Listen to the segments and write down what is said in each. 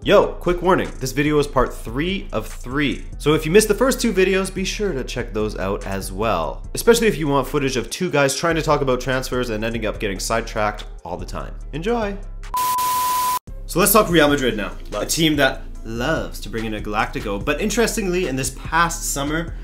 Yo, quick warning, this video is part 3 of 3. So if you missed the first 2 videos, be sure to check those out as well. Especially if you want footage of 2 guys trying to talk about transfers and ending up getting sidetracked all the time. Enjoy! So let's talk Real Madrid now. A team that loves to bring in a Galactico, but interestingly, in this past summer,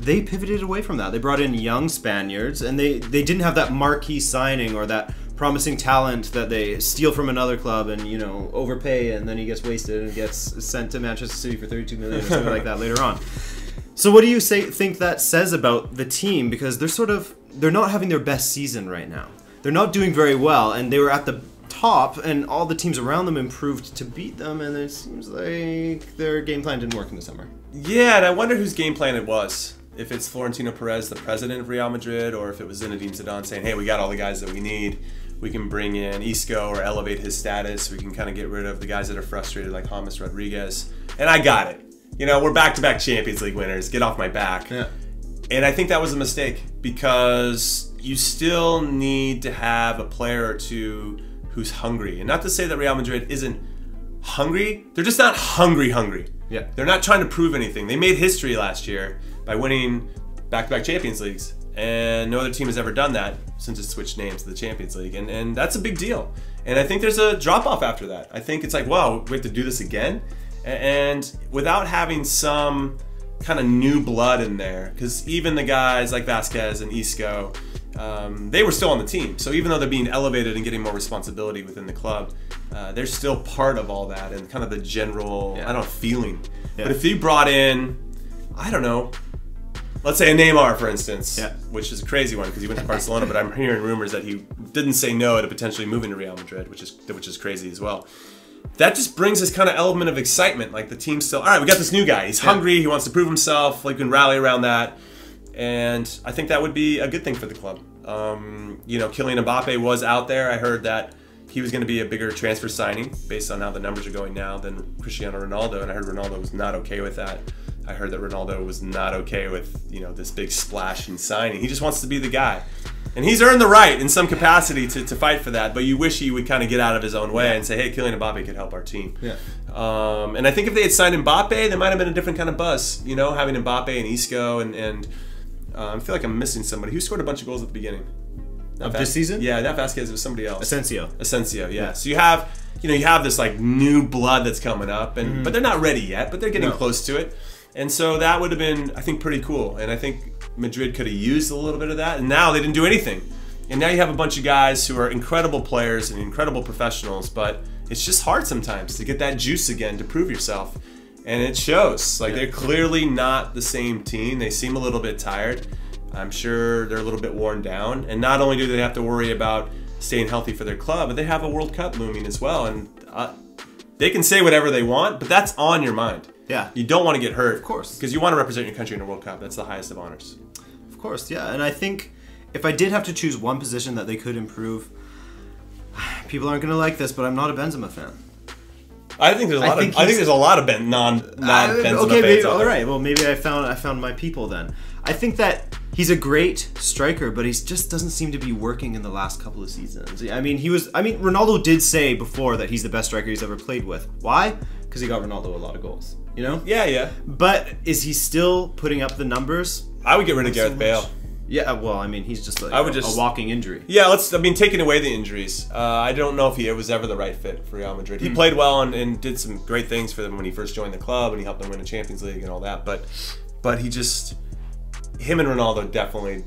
they pivoted away from that. They brought in young Spaniards, and they didn't have that marquee signing or that promising talent that they steal from another club and, you know, overpay, and then he gets wasted and gets sent to Manchester City for 32 million or something like that later on. So what do you think that says about the team? Because they're not having their best season right now. They're not doing very well, and they were at the top, and all the teams around them improved to beat them, and it seems like their game plan didn't work in the summer. Yeah, and I wonder whose game plan it was. If it's Florentino Perez, the president of Real Madrid, or if it was Zinedine Zidane saying, hey, we got all the guys that we need. We can bring in Isco or elevate his status. We can kind of get rid of the guys that are frustrated like James Rodriguez. And I got it. You know, we're back-to-back Champions League winners. Get off my back. Yeah. And I think that was a mistake because you still need to have a player or two who's hungry. And not to say that Real Madrid isn't hungry. They're just not hungry. Yeah. They're not trying to prove anything. They made history last year by winning back-to-back Champions Leagues. And no other team has ever done that since it switched names to the Champions League. And that's a big deal. And I think there's a drop-off after that. I think it's like, wow, we have to do this again? And without having some kind of new blood in there, because even the guys like Vasquez and Isco, they were still on the team. So even though they're being elevated and getting more responsibility within the club, they're still part of all that and kind of the general, I don't know, feeling. Yeah. But if you brought in, I don't know, let's say a Neymar, for instance, which is a crazy one because he went to Barcelona, but I'm hearing rumors that he didn't say no to potentially moving to Real Madrid, which is crazy as well. That just brings this kind of element of excitement, like the team's still, all right, we got this new guy, he's hungry, he wants to prove himself, like we can rally around that, and I think that would be a good thing for the club. You know, Kylian Mbappe was out there. I heard that he was going to be a bigger transfer signing based on how the numbers are going now than Cristiano Ronaldo, and I heard Ronaldo was not okay with that. I heard that Ronaldo was not okay with, you know, this big splash and signing. He just wants to be the guy. And he's earned the right in some capacity to fight for that, but you wish he would kind of get out of his own way and say, hey, Kylian Mbappe could help our team. Yeah. And I think if they had signed Mbappe, there might have been a different kind of buzz, you know, having Mbappe and Isco, and I feel like I'm missing somebody. Who scored a bunch of goals at the beginning? Of this season? Yeah, not Vasquez, it was somebody else. Asensio, yeah. So you have this like new blood that's coming up, and but they're not ready yet, but they're getting close to it. And so that would have been, I think, pretty cool. And I think Madrid could have used a little bit of that. And now they didn't do anything. And now you have a bunch of guys who are incredible players and incredible professionals, but it's just hard sometimes to get that juice again to prove yourself. And it shows. Like, they're clearly not the same team. They seem a little bit tired. I'm sure they're a little bit worn down. And not only do they have to worry about staying healthy for their club, but they have a World Cup looming as well. And they can say whatever they want, but that's on your mind. Yeah. You don't want to get hurt. Of course. Because you want to represent your country in a World Cup. That's the highest of honors. Of course, yeah. And I think if I did have to choose one position that they could improve, people aren't going to like this, but I'm not a Benzema fan. I think there's a lot of non-Benzema fans. Okay, all right. Well, maybe I found my people then. I think that he's a great striker, but he just doesn't seem to be working in the last couple of seasons. I mean, Ronaldo did say before that he's the best striker he's ever played with. Why? Because he got Ronaldo a lot of goals. You know? Yeah. But is he still putting up the numbers? I would get rid of Gareth Bale. Yeah, well, I mean, he's just like a walking injury. Yeah, taking away the injuries. I don't know if he was ever the right fit for Real Madrid. He played well and did some great things for them when he first joined the club, and he helped them win a Champions League and all that. But him and Ronaldo definitely...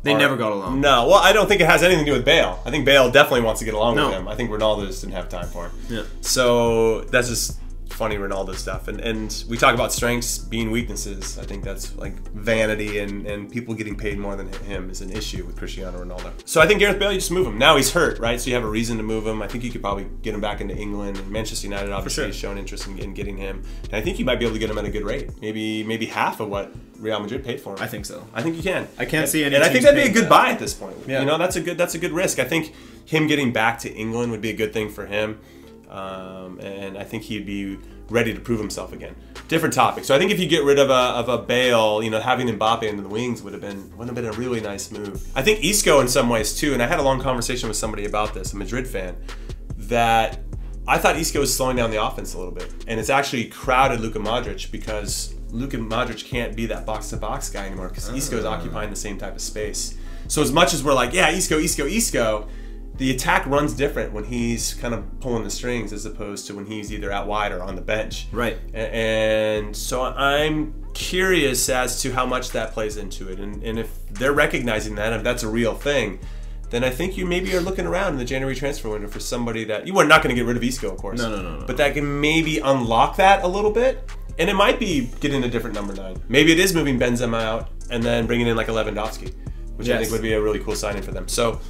They never got along. No, well, I don't think it has anything to do with Bale. I think Bale definitely wants to get along with him. I think Ronaldo just didn't have time for him. Yeah. So that's just funny Ronaldo stuff. And we talk about strengths being weaknesses. I think that's like vanity and people getting paid more than him is an issue with Cristiano Ronaldo. So I think Gareth Bale, you just move him. Now he's hurt, right? So you have a reason to move him. I think you could probably get him back into England. And Manchester United obviously has shown interest in getting him. And I think you might be able to get him at a good rate. Maybe half of what Real Madrid paid for him. I think so. I think you can. I can't see any. And I think that'd be a good buy at this point. Yeah. You know, that's a good risk. I think him getting back to England would be a good thing for him. And I think he'd be ready to prove himself again. Different topic. So I think if you get rid of a Bale, you know, having Mbappe in the wings would have been a really nice move. I think Isco in some ways too, and I had a long conversation with somebody about this, a Madrid fan, that I thought Isco was slowing down the offense a little bit, and it's actually crowded Luka Modric because Luka Modric can't be that box-to-box guy anymore because Isco is occupying the same type of space. So as much as we're like, yeah, Isco, the attack runs different when he's kind of pulling the strings as opposed to when he's either out wide or on the bench. Right. And so I'm curious as to how much that plays into it. And if they're recognizing that, if that's a real thing, then I think you maybe are looking around in the January transfer window for somebody that you are not going to get rid of Isco, of course. No. But that can maybe unlock that a little bit. And it might be getting a different number 9. Maybe it is moving Benzema out and then bringing in like a Lewandowski, which I think would be a really cool signing for them. So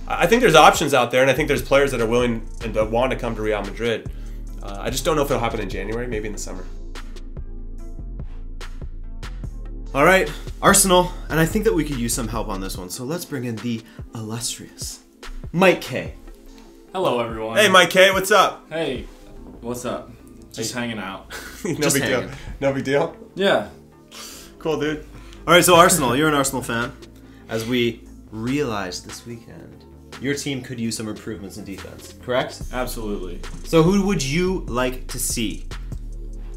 I think there's options out there, and I think there's players that are willing and that want to come to Real Madrid. I just don't know if it'll happen in January, maybe in the summer. All right, Arsenal, and I think that we could use some help on this one. So let's bring in the illustrious Mike K. Hello, everyone. Hey, Mike K, what's up? Hey, what's up? Just hanging out. No big deal. No big deal? Yeah. Cool, dude. All right, so Arsenal, you're an Arsenal fan. As we realized this weekend, your team could use some improvements in defense, correct? Absolutely. So who would you like to see?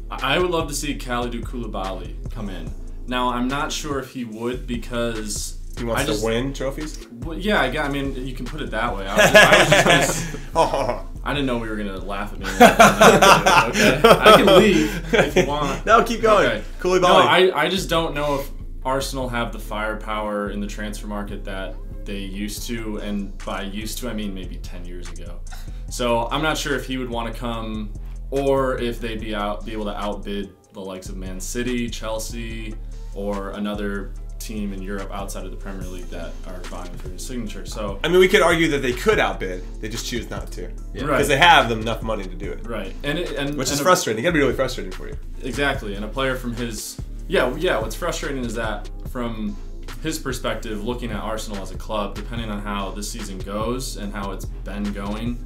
I would love to see Kalidou Koulibaly come in. Now, I'm not sure if he would because... He wants to win trophies? Well, yeah, I mean, you can put it that way. I didn't know we were going to laugh at me. Okay. I can leave if you want. No, keep going. Okay. Koulibaly. No, I just don't know if Arsenal have the firepower in the transfer market that they used to, and by used to I mean maybe 10 years ago. So I'm not sure if he would want to come, or if they'd be able to outbid the likes of Man City, Chelsea, or another team in Europe outside of the Premier League that are vying for his signature. So I mean, we could argue that they could outbid, they just choose not to, because they have enough money to do it. Right, which is frustrating. It got to be really frustrating for you. Exactly, and a player from his what's frustrating is that from his perspective, looking at Arsenal as a club, depending on how this season goes and how it's been going,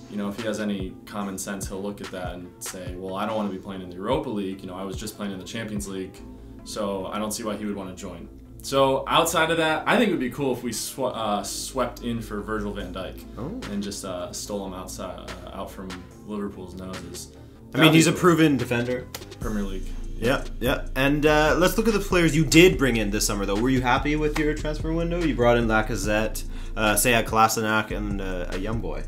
you know, if he has any common sense, he'll look at that and say, well, I don't want to be playing in the Europa League. You know, I was just playing in the Champions League, so I don't see why he would want to join. So outside of that, I think it would be cool if we swept in for Virgil van Dijk and just stole him out from Liverpool's noses. I mean, he's a proven defender. Premier League. Yeah. And let's look at the players you did bring in this summer, though. Were you happy with your transfer window? You brought in Lacazette, Sead Kolasinac, and a young boy.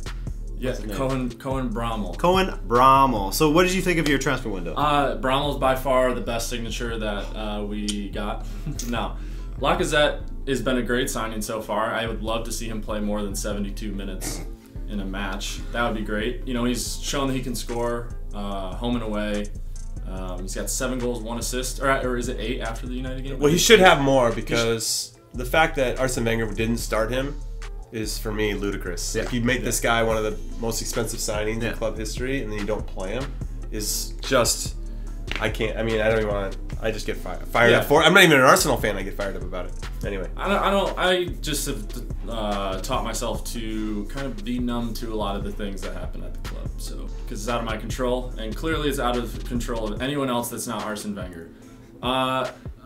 Yeah, Cohen Brommel. Cohen Brommel. So what did you think of your transfer window? Brommel's by far the best signature that we got. No. Lacazette has been a great signing so far. I would love to see him play more than 72 minutes in a match. That would be great. You know, he's shown that he can score home and away. He's got 7 goals, 1 assist, or is it 8 after the United game? Well, he should have more because the fact that Arsene Wenger didn't start him is, for me, ludicrous. Like, you make this guy one of the most expensive signings in club history, and then you don't play him, is just... I can't. I mean, I don't even want to. I just get fired up for it. I'm not even an Arsenal fan. I get fired up about it. Anyway, I just have taught myself to kind of be numb to a lot of the things that happen at the club. So, because it's out of my control, and clearly it's out of control of anyone else that's not Arsene Wenger.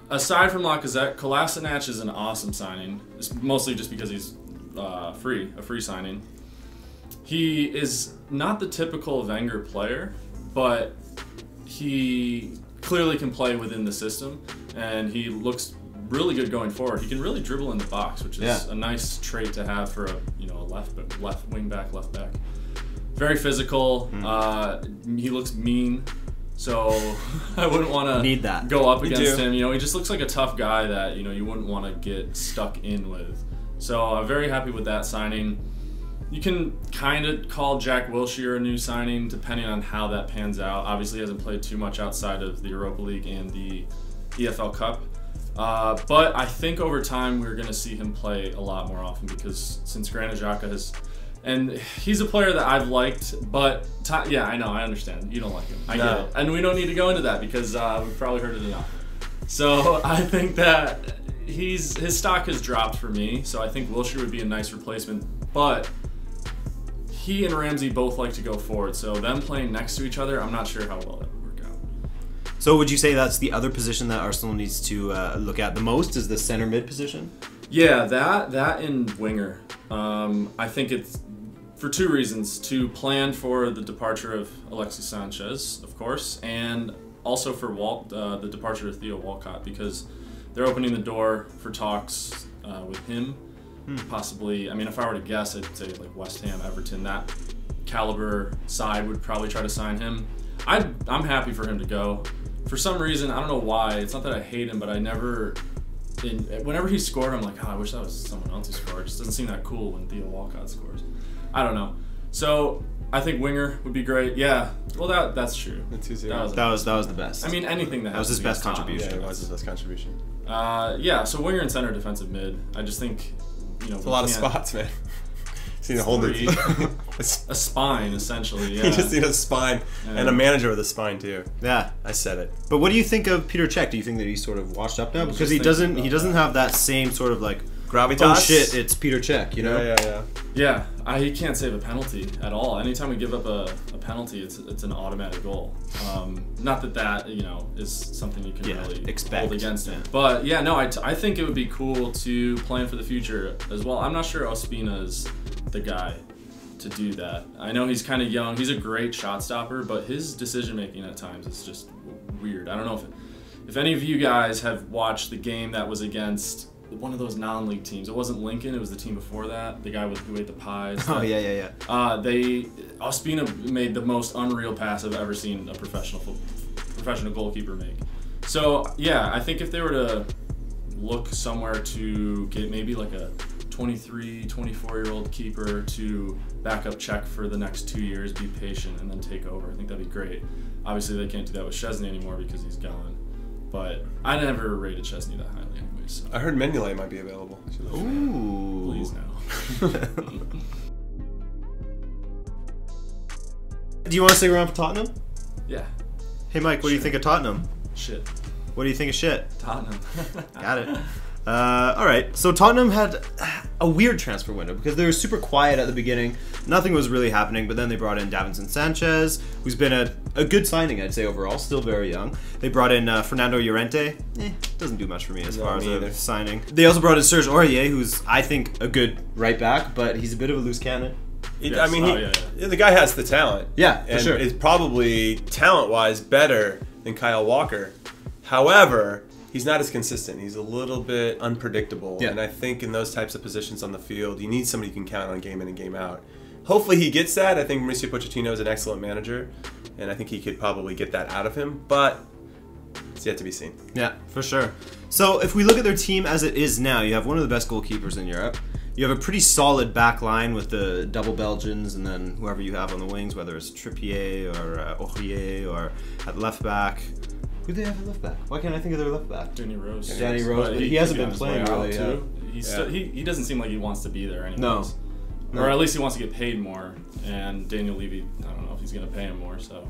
Aside from Lacazette, Kolasinac is an awesome signing. It's mostly just because he's a free signing. He is not the typical Wenger player, but he clearly can play within the system, and he looks really good going forward. He can really dribble in the box, which is a nice trait to have for a left wing back, left back. Very physical. He looks mean, so I wouldn't want to go up against him. You know, he just looks like a tough guy that you wouldn't want to get stuck in with. So I'm very happy with that signing. You can kind of call Jack Wilshere a new signing, depending on how that pans out. Obviously, he hasn't played too much outside of the Europa League and the EFL Cup. But I think over time, we're going to see him play a lot more often because since Granit Xhaka has... And he's a player that I've liked, but... Yeah, I know, I understand. You don't like him. I get it. And we don't need to go into that because we've probably heard it enough. So I think that his stock has dropped for me, so I think Wilshere would be a nice replacement. But... he and Ramsey both like to go forward, so them playing next to each other, I'm not sure how well that would work out. So would you say that's the other position that Arsenal needs to look at the most, is the center mid position? Yeah, that and winger. I think it's for two reasons: to plan for the departure of Alexis Sanchez, of course, and also for the departure of Theo Walcott, because they're opening the door for talks with him. Possibly, I mean, if I were to guess, I'd say like West Ham, Everton, that caliber side would probably try to sign him. I'm happy for him to go. For some reason, I don't know why. It's not that I hate him, but I never. Whenever he scored, I'm like, oh, I wish that was someone else who scored. It just doesn't seem that cool when Theo Walcott scores. I don't know. So I think winger would be great. Yeah. Well, that's true. That was the best. I mean, anything that was his best contribution. Yeah, it was his best contribution. Yeah. So winger and center, defensive mid. I just think, it's a lot of spots, man. You need a whole new team. A spine, essentially. Yeah. You just need a spine and a manager with a spine too. Yeah, I said it. But what do you think of Peter Cech? Do you think that he's sort of washed up now because he doesn't have that same sort of like gravitas? Oh shit, it's Peter Cech, you know? Yeah. He can't save a penalty at all. Anytime we give up a penalty, it's an automatic goal. Not that is something you can really expect hold against him. But yeah, no, I think it would be cool to plan for the future as well. I'm not sure Ospina's the guy to do that. I know he's kind of young. He's a great shot stopper, but his decision making at times is just weird. I don't know if any of you guys have watched the game that was against one of those non-league teams. It wasn't Lincoln. It was the team before that. The guy who ate the pies. Oh yeah. Ospina made the most unreal pass I've ever seen a professional goalkeeper make. So yeah, I think if they were to look somewhere to get maybe like a 23, 24-year-old keeper to back up Cech for the next 2 years, be patient, and then take over, I think that'd be great. Obviously, they can't do that with Szczesny anymore because he's gone. But I never rated Szczesny that highly anyways. So. I heard Mignolet might be available. Ooh. Please no. Do you want to stick around for Tottenham? Yeah. Hey Mike, what do you think of Tottenham? Shit. What do you think of shit? Tottenham. Got it. Alright, so Tottenham had a weird transfer window because they were super quiet at the beginning. Nothing was really happening, but then they brought in Davinson Sanchez, who's been a good signing, I'd say, overall. Still very young. They brought in Fernando Llorente. Doesn't do much for me as far as a signing. They also brought in Serge Aurier, who's, I think, a good right back, but he's a bit of a loose cannon. I mean, the guy has the talent. Yeah, for sure. Is probably, talent-wise, better than Kyle Walker. However, he's not as consistent. He's a little bit unpredictable. Yeah. And I think in those types of positions on the field, you need somebody you can count on game in and game out. Hopefully he gets that. I think Mauricio Pochettino is an excellent manager, and I think he could probably get that out of him, but it's yet to be seen. Yeah, for sure. So if we look at their team as it is now, you have one of the best goalkeepers in Europe. You have a pretty solid back line with the double Belgians and then whoever you have on the wings, whether it's Trippier or Aurier or at left back. Who do they have at left back? Why can't I think of their left back? Danny Rose. Danny Rose, but he hasn't been playing really. He doesn't seem like he wants to be there anyways. No. Or at least he wants to get paid more. And Daniel Levy, I don't know if he's going to pay him more. So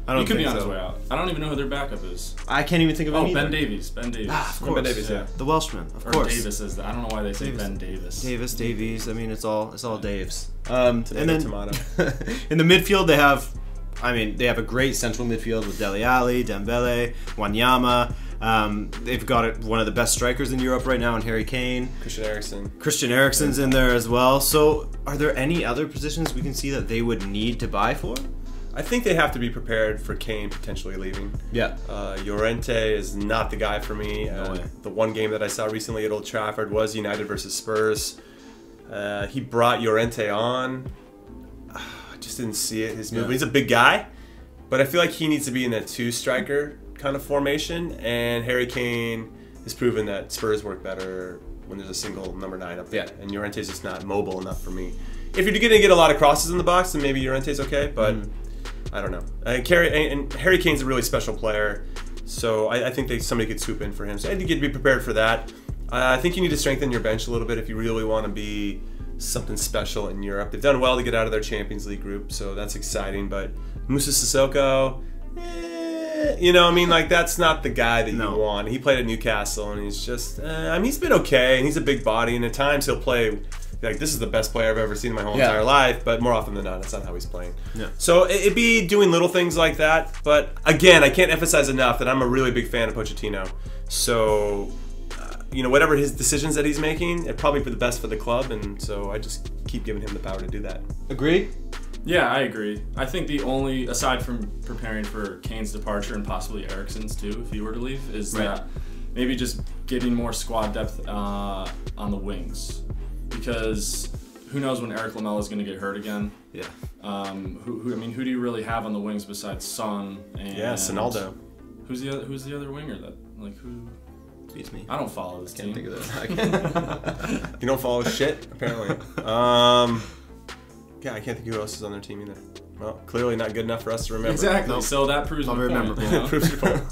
he could be on his way out. I don't even know who their backup is. I can't even think of him either. Ben Davies. Ben Davies. Ah, of course. Ben Davies, yeah. The Welshman, of course. Or Davis is that. I don't know why they say Ben Davis. Davies. I mean, it's all Daves. And then tomato. In the midfield, they have a great central midfield with Dele Alli, Dembele, Wanyama. They've got one of the best strikers in Europe right now in Harry Kane. Christian Eriksen's in there as well. So are there any other positions we can see that they would need to buy for? I think they have to be prepared for Kane potentially leaving. Yeah. Llorente is not the guy for me. No way. The one game that I saw recently at Old Trafford was United versus Spurs. He brought Llorente on. I just didn't see it. His movement. He's a big guy, but I feel like he needs to be in a two-striker kind of formation, and Harry Kane has proven that Spurs work better when there's a single number 9 up there, and Llorente's just not mobile enough for me. If you're going to get a lot of crosses in the box, then maybe Llorente's okay, but I don't know. And Harry Kane's a really special player, so I think somebody could swoop in for him. So I think you'd be prepared for that. I think you need to strengthen your bench a little bit if you really want to be something special in Europe. They've done well to get out of their Champions League group, so that's exciting, but Moussa Sissoko, that's not the guy that you want. He played at Newcastle, and he's just, he's been okay, and he's a big body, and at times he'll play like, this is the best player I've ever seen in my whole entire life, but more often than not, that's not how he's playing. Yeah. So it'd be doing little things like that, but again, I can't emphasize enough that I'm a really big fan of Pochettino. So, whatever his decisions that he's making, it'd probably be the best for the club, and so I just keep giving him the power to do that. Agree? Yeah, I agree. I think the only, aside from preparing for Kane's departure and possibly Eriksen's too, if he were to leave, is that maybe just getting more squad depth on the wings. Because who knows when Eric Lamela is going to get hurt again? Yeah. I mean, who do you really have on the wings besides Son? And Sonaldo. Who's the other winger that, like, who? Beats me. I don't follow this team. Can't think of that. You don't follow shit, apparently. Yeah, I can't think who else is on their team either. Well, clearly not good enough for us to remember. Exactly. Nope. So that proves my point. You know? Proves your point.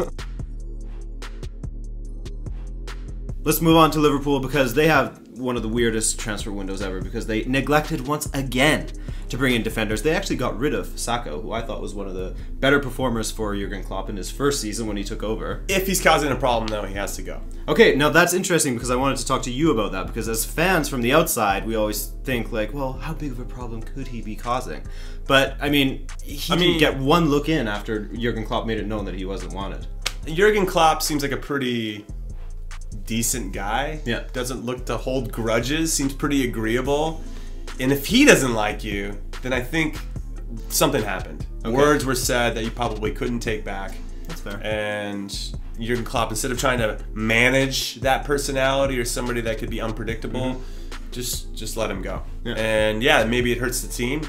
Let's move on to Liverpool because they have one of the weirdest transfer windows ever because they neglected once again to bring in defenders. They actually got rid of Sacco, who I thought was one of the better performers for Jurgen Klopp in his first season when he took over. If he's causing a problem, though, he has to go. Okay, now that's interesting because I wanted to talk to you about that because as fans from the outside, we always think like, well, how big of a problem could he be causing? But, I mean, he didn't get one look in after Jurgen Klopp made it known that he wasn't wanted. Jurgen Klopp seems like a pretty decent guy. Yeah. Doesn't look to hold grudges, seems pretty agreeable. And if he doesn't like you, then I think something happened. Okay. Words were said that you probably couldn't take back. That's fair. And Jurgen Klopp, instead of trying to manage that personality or somebody that could be unpredictable, just let him go. Yeah. And yeah, maybe it hurts the team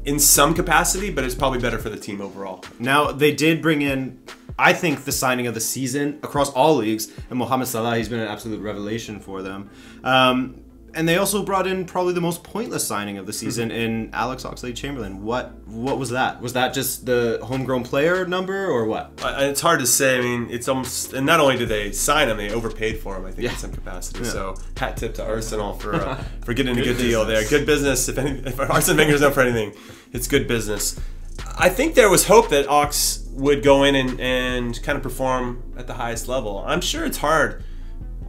in some capacity, but it's probably better for the team overall. Now, they did bring in, I think, the signing of the season across all leagues, and Mohamed Salah, he's been an absolute revelation for them. And they also brought in probably the most pointless signing of the season in Alex Oxlade-Chamberlain. What was that? Was that just the homegrown player number or what? It's hard to say. I mean, it's almost, and not only did they sign him, they overpaid for him, I think, in some capacity. Yeah. So hat tip to Arsenal for getting a good deal there. Good business. If Arsene Wenger's up for anything, it's good business. I think there was hope that Ox would go in and kind of perform at the highest level. I'm sure it's hard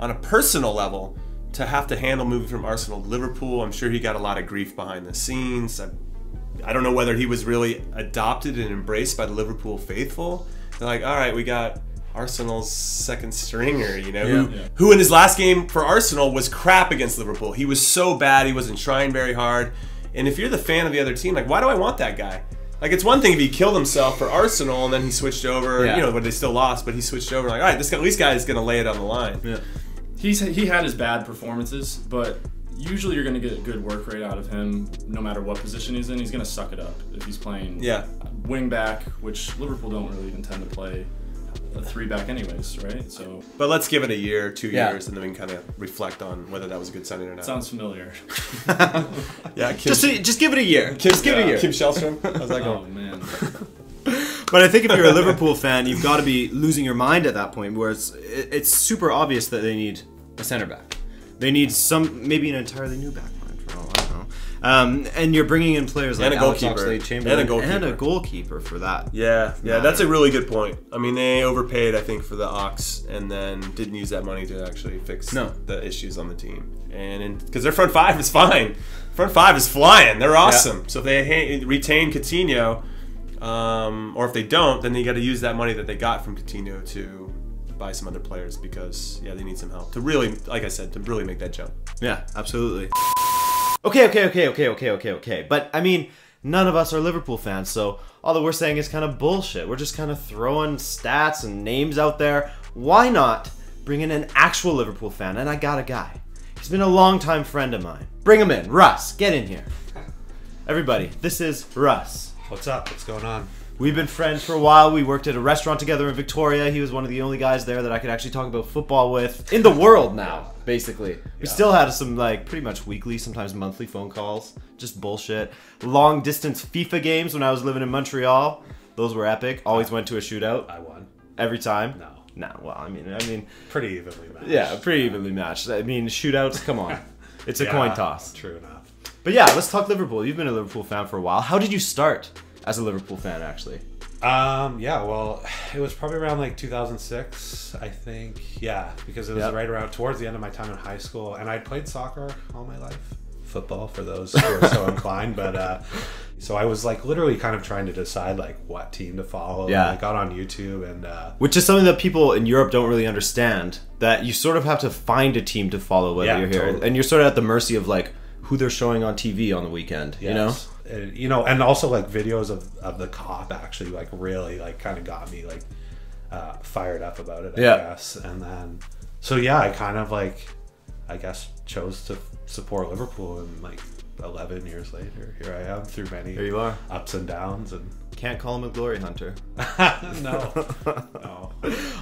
on a personal level to have to handle moving from Arsenal to Liverpool. I'm sure he got a lot of grief behind the scenes. I don't know whether he was really adopted and embraced by the Liverpool faithful. They're like, all right, we got Arsenal's second stringer, you know, who in his last game for Arsenal was crap against Liverpool. He was so bad, he wasn't trying very hard. And if you're the fan of the other team, like, why do I want that guy? Like, it's one thing if he killed himself for Arsenal and then he switched over, you know, but they still lost, but he switched over, like, all right, this guy is going to lay it on the line. Yeah. He had his bad performances, but usually you're going to get a good work rate out of him no matter what position he's in. He's going to suck it up if he's playing wing back, which Liverpool don't really even tend to play a 3-back anyways, right? So, but let's give it a year, 2 years, and then we can kind of reflect on whether that was a good signing or not. Sounds familiar. Yeah, just give it a year. Just give it a year. Kim Shellstrom. How's that going? Oh man. But I think if you're a Liverpool fan, you've got to be losing your mind at that point, where it's super obvious that they need a center back. They need maybe an entirely new back line for all I don't know. And you're bringing in players like Alex Oxlade-Chamberlain and a goalkeeper for that. Yeah, that's a really good point. I mean, they overpaid, I think, for the Ox, and then didn't use that money to actually fix the issues on the team. And because their front five is fine, front five is flying. They're awesome. Yeah. So if they retain Coutinho. Or if they don't, then they got to use that money that they got from Coutinho to buy some other players because they need some help to really, like I said, to really make that jump. Yeah, absolutely. Okay. But I mean, none of us are Liverpool fans, so all that we're saying is kind of bullshit. We're just kind of throwing stats and names out there. Why not bring in an actual Liverpool fan? And I got a guy. He's been a longtime friend of mine. Bring him in. Russ, get in here. Everybody, this is Russ. What's up? What's going on? We've been friends for a while. We worked at a restaurant together in Victoria. He was one of the only guys there that I could actually talk about football with in the world now, basically. We still had some, like, pretty much weekly, sometimes monthly phone calls. Just bullshit. Long distance FIFA games when I was living in Montreal. Those were epic. Always went to a shootout. I won. Every time? No. No, well, I mean... Pretty evenly matched. Yeah, pretty evenly matched. I mean, shootouts, come on. It's a coin toss. True enough. But yeah, let's talk Liverpool. You've been a Liverpool fan for a while. How did you start as a Liverpool fan, actually? Yeah, well, it was probably around like 2006, I think. Yeah, because it was right around towards the end of my time in high school, and I'd played soccer all my life, football for those who are so inclined. But so I was like literally kind of trying to decide like what team to follow. Yeah, and I got on YouTube and which is something that people in Europe don't really understand. That you sort of have to find a team to follow whether you're here, and you're sort of at the mercy of like who they're showing on TV on the weekend. Yes. You know, and also like videos of the cop actually like really like kind of got me like fired up about it, I guess. And then so yeah, I kind of like, I guess, chose to support Liverpool, and like 11 years later, here I am through many Here you are. ups and downs. And Can't call him a glory hunter. no. No.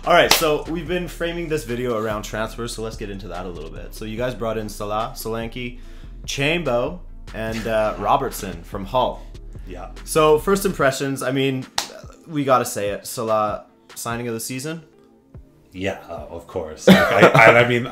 All right, so we've been framing this video around transfers, so let's get into that a little bit. So you guys brought in Salah, Solanke, Chambo, and Robertson from Hull. Yeah. So first impressions, I mean, we gotta say it. Salah, signing of the season? Yeah, of course. Like, I mean,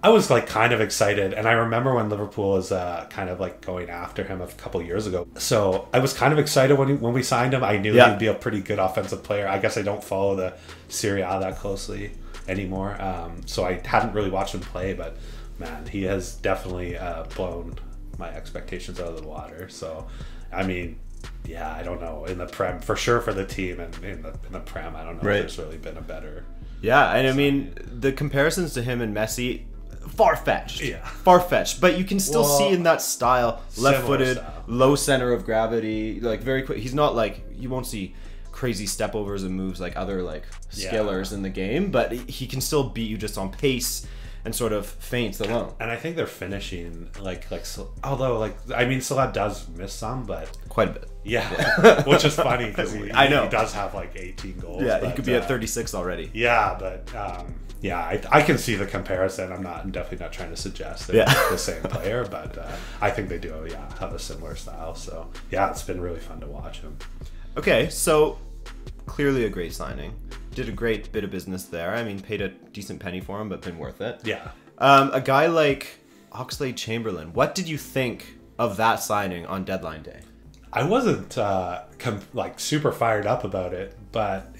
I was like kind of excited, and I remember when Liverpool was kind of like going after him a couple years ago. So I was kind of excited when we signed him. I knew he'd be a pretty good offensive player. I guess I don't follow the Serie A that closely anymore, so I hadn't really watched him play. But man, he has definitely blown my expectations out of the water. So, I mean, yeah, I don't know, in the Prem for sure, for the team, and in the Prem, I don't know if there's really been a better. Yeah, and I mean the comparisons to him and Messi, far-fetched. Yeah. Far-fetched. But you can still see in that style, left-footed, style. low center of gravity, like very quick. He's not like, you won't see crazy stepovers and moves like other like skillers in the game, but he can still beat you just on pace and sort of feints alone. And I think they're finishing like although like, I mean, Salah does miss some, but Quite a bit. yeah, which is funny because he does have like 18 goals. Yeah, but, he could be at 36 already. Yeah, but yeah, I can see the comparison. I'm definitely not trying to suggest they're the same player, but I think they do have a similar style. So yeah, it's been really fun to watch him. Okay, so clearly a great signing. Did a great bit of business there. I mean, paid a decent penny for him, but been worth it. Yeah. A guy like Oxlade-Chamberlain, what did you think of that signing on deadline day? I wasn't like super fired up about it, but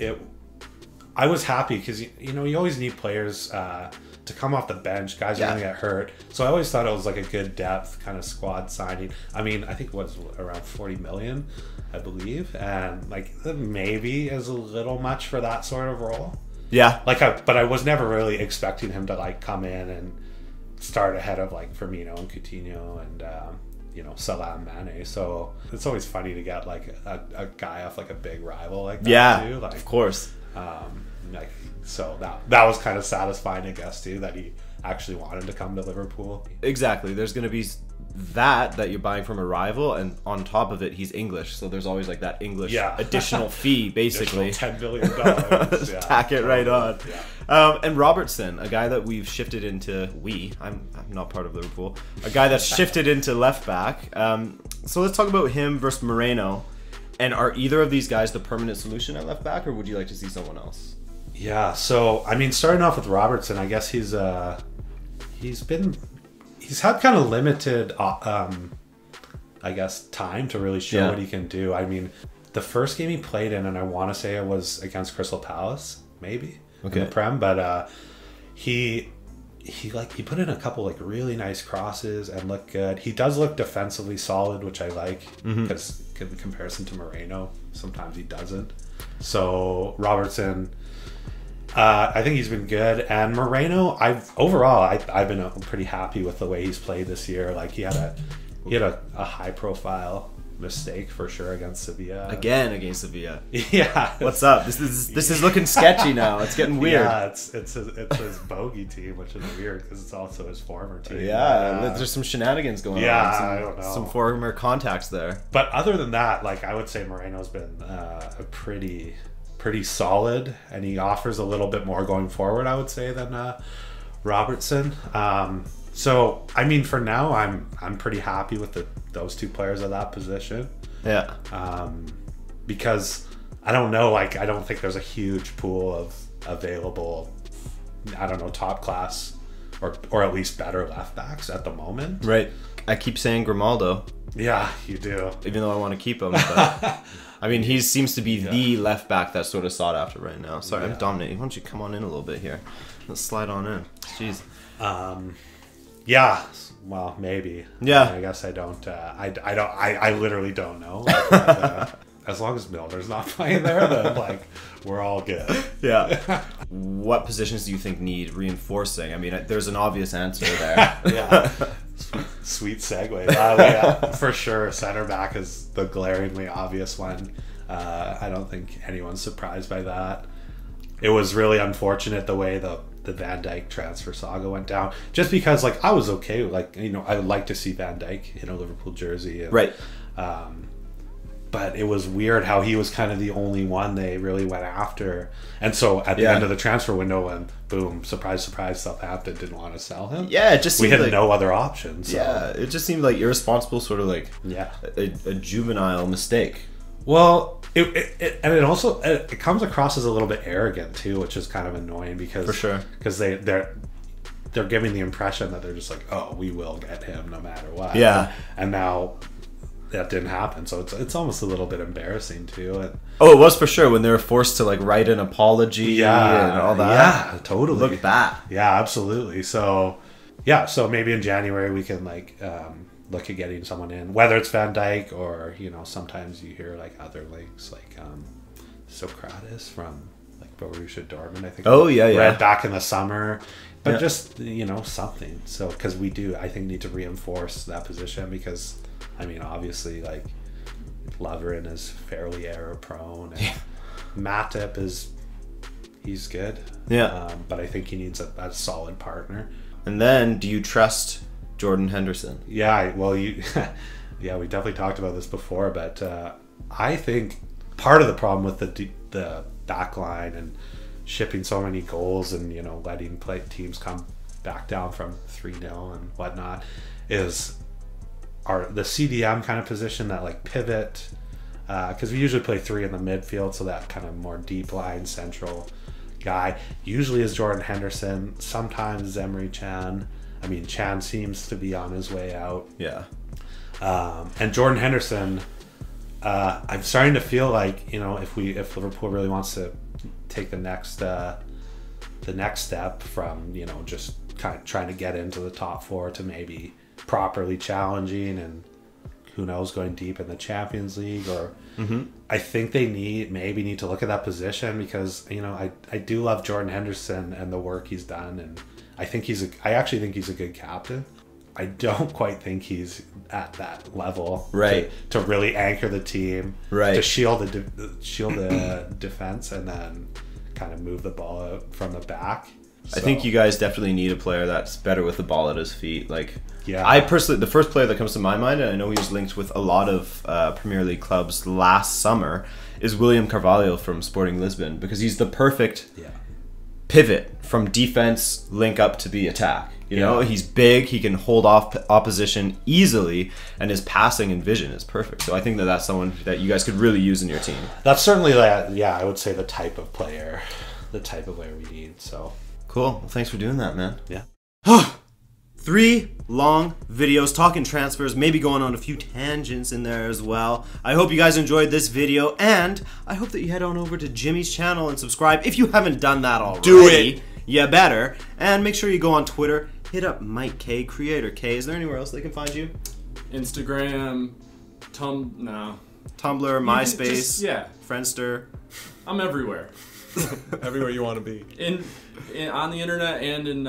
I was happy because you know, you always need players to come off the bench. Guys are gonna get hurt, so I always thought it was like a good depth kind of squad signing. I mean, I think it was around 40 million, I believe, and like maybe is a little much for that sort of role. Yeah, but I was never really expecting him to like come in and start ahead of like Firmino and Coutinho and you know, Salah and Mane. So it's always funny to get like a guy off like a big rival like that too. Like, of course. Like, so that was kind of satisfying, I guess, too, that he actually wanted to come to Liverpool. Exactly. There's going to be that you're buying from a rival, and on top of it, he's English, so there's always like that English additional fee, basically. Additional $10 billion. Tack it right on. Yeah. And Robertson, a guy that we've shifted into, I'm not part of Liverpool, a guy that's shifted into left back. So let's talk about him versus Moreno. And are either of these guys the permanent solution at left back, or would you like to see someone else? Yeah, so I mean, starting off with Robertson, I guess he's had kind of limited, I guess, time to really show what he can do. I mean, the first game he played in, and I want to say it was against Crystal Palace, maybe in the Prem, but he put in a couple like really nice crosses and looked good. He does look defensively solid, which I like, because in comparison to Moreno, sometimes he doesn't. So Robertson, I think he's been good, and Moreno, I've been pretty happy with the way he's played this year. Like he had a high profile mistake for sure against Sevilla. Again against Sevilla. Yeah. What's up? This is looking sketchy now. It's getting weird. Yeah, it's his bogey team, which is weird because it's also his former team. Yeah, there's some shenanigans going on. I don't know. Some former contacts there. But other than that, like I would say Moreno's been a pretty solid, and he offers a little bit more going forward, I would say, than Robertson. So I mean, for now, I'm pretty happy with those two players at that position. Yeah. Because I don't know, like I don't think there's a huge pool of available, I don't know, top class or at least better left backs at the moment. Right. I keep saying Grimaldo. Yeah, you do. Even though I want to keep him, but I mean, he seems to be the left back that's sort of sought after right now. Sorry, I'm dominating. Why don't you come on in a little bit here? Let's slide on in. Jeez. Yeah. Well, maybe. Yeah. I guess I don't. I literally don't know. Like, as long as Milner's not playing there, then like we're all good. Yeah. What positions do you think need reinforcing? I mean, there's an obvious answer there. Yeah. Sweet segue. Yeah, for sure, center back is the glaringly obvious one. I don't think anyone's surprised by that. It was really unfortunate the way the Van Dijk transfer saga went down. Just because, like, I was okay. Like, you know, I would like to see Van Dijk in a Liverpool jersey. And, right. But it was weird how he was kind of the only one they really went after. And so at the end of the transfer window, and boom, surprise, surprise, Southampton didn't want to sell him. Yeah, it just seemed we had like, no other options. So. Yeah, it just seemed like irresponsible, sort of like a juvenile mistake. Well, it also comes across as a little bit arrogant too, which is kind of annoying because for sure they're giving the impression that they're just like, oh, we will get him no matter what. Yeah, and now that didn't happen, so it's almost a little bit embarrassing too. And it was for sure when they were forced to like write an apology and all that. Yeah, totally. Look bad. Yeah, absolutely. So so maybe in January we can like look at getting someone in, whether it's Van Dijk or, you know, sometimes you hear like other links like Socrates from like Borussia Dortmund, I think. Read back in the summer. But just, you know, something. So because I think need to reinforce that position because I mean, obviously, like, Lovren is fairly error prone, and Matip he's good. Yeah. But I think he needs a solid partner. And then, do you trust Jordan Henderson? Yeah, well, we definitely talked about this before, but I think part of the problem with the back line and shipping so many goals and, you know, letting teams come back down from 3-0 and whatnot is the CDM kind of position, that like pivot, because we usually play 3 in the midfield, so that kind of more deep line central guy usually is Jordan Henderson, sometimes Emery Chan. I mean, Chan seems to be on his way out. Yeah. And Jordan Henderson, I'm starting to feel like, you know, if Liverpool really wants to take the next step from, you know, just kind of trying to get into the top 4 to maybe properly challenging and who knows, going deep in the Champions League, or I think they need to look at that position because, you know, I do love Jordan Henderson and the work he's done, and I actually think he's a good captain. I don't quite think he's at that level, to really anchor the team, to shield the defense, and then kind of move the ball out from the back. So. I think you guys definitely need a player that's better with the ball at his feet. Like, yeah. I personally, the first player that comes to my mind, and I know he was linked with a lot of Premier League clubs last summer, is William Carvalho from Sporting Lisbon, because he's the perfect pivot from defense link up to the attack. You know, he's big, he can hold off opposition easily, and his passing and vision is perfect. So I think that's someone that you guys could really use in your team. That's certainly I would say the type of player we need. So cool. Well, thanks for doing that, man. Yeah. 3 long videos talking transfers, maybe going on a few tangents in there as well. I hope you guys enjoyed this video, and I hope that you head on over to Jimmy's channel and subscribe if you haven't done that already. Do it! You better. And make sure you go on Twitter, hit up Mike K, Creator K. Is there anywhere else they can find you? Instagram, Tumblr, MySpace, Friendster. I'm everywhere. Everywhere you want to be. On the internet and in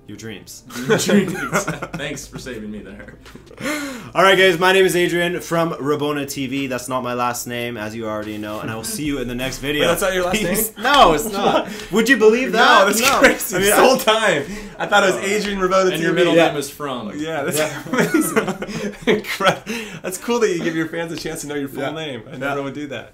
your dreams. Thanks for saving me there. Alright guys, my name is Adrian from Rabona TV. That's not my last name, as you already know, and I will see you in the next video. Wait, that's not your last name? No, it's not. Would you believe that? No, that's crazy. I mean, this whole time, I thought it was Adrian Rabona TV. And your middle name is From. Yeah, that's amazing. Incredible. That's cool that you give your fans a chance to know your full name. I never would do that.